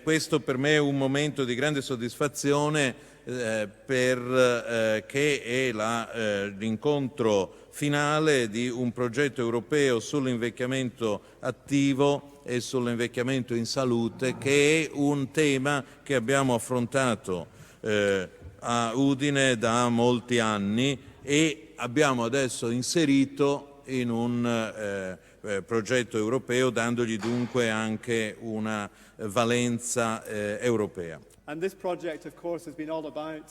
Questo per me è un momento di grande soddisfazione che è l'incontro finale di un progetto europeo sull'invecchiamento attivo e sull'invecchiamento in salute, che è un tema che abbiamo affrontato a Udine da molti anni e abbiamo adesso inserito in un progetto europeo, dandogli dunque anche una valenza europea. And this project, of course, has been all about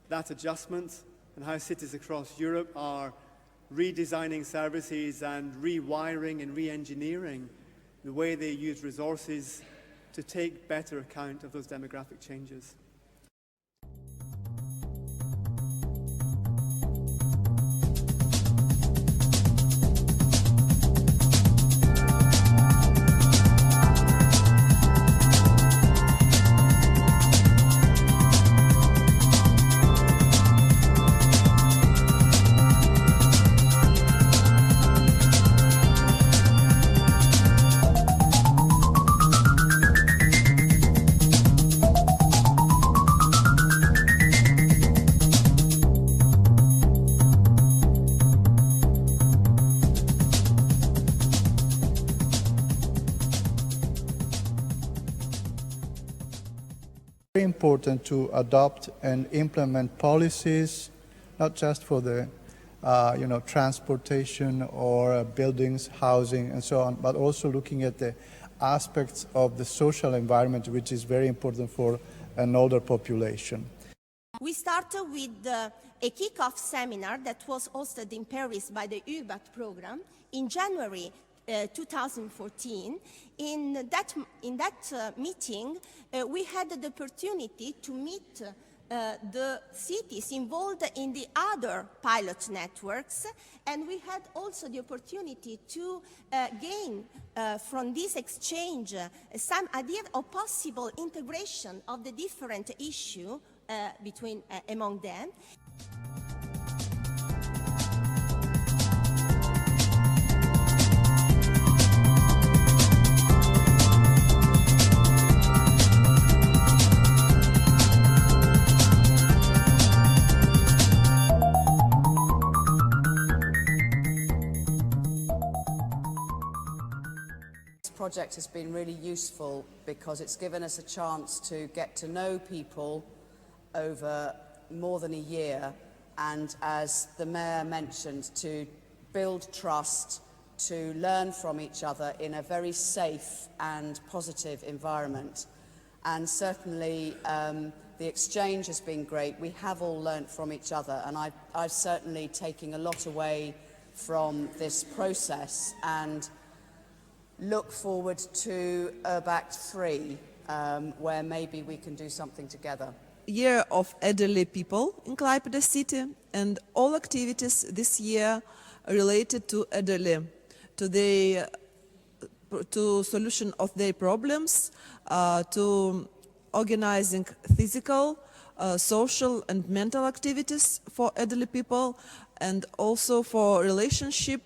that adjustment and how cities across Europe are redesigning services and rewiring and re-engineering the way they use resources to take better account of those demographic changes. Very important to adopt and implement policies, not just for the transportation or buildings, housing, and so on, but also looking at the aspects of the social environment, which is very important for an older population. We started with a kick-off seminar that was hosted in Paris by the URBACT program in January 2014. In that meeting, we had the opportunity to meet the cities involved in the other pilot networks, and we had also the opportunity to gain from this exchange some idea of possible integration of the different issues among them. This project has been really useful because it's given us a chance to get to know people over more than a year, and as the Mayor mentioned, to build trust, to learn from each other in a very safe and positive environment. And certainly the exchange has been great. We have all learnt from each other, and I've certainly taken a lot away from this process and look forward to URBACT 3, where maybe we can do something together. Year of elderly people in Klaipėda city, and all activities this year related to elderly, to solution of their problems, to organizing physical, social and mental activities for elderly people, and also for relationship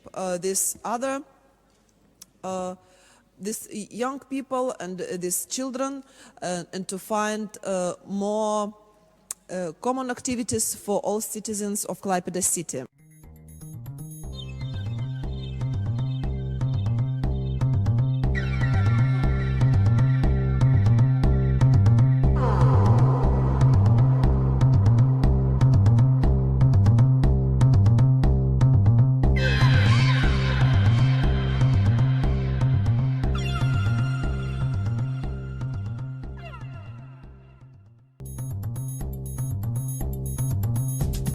these young people and these children, and to find more common activities for all citizens of Klaipėda city.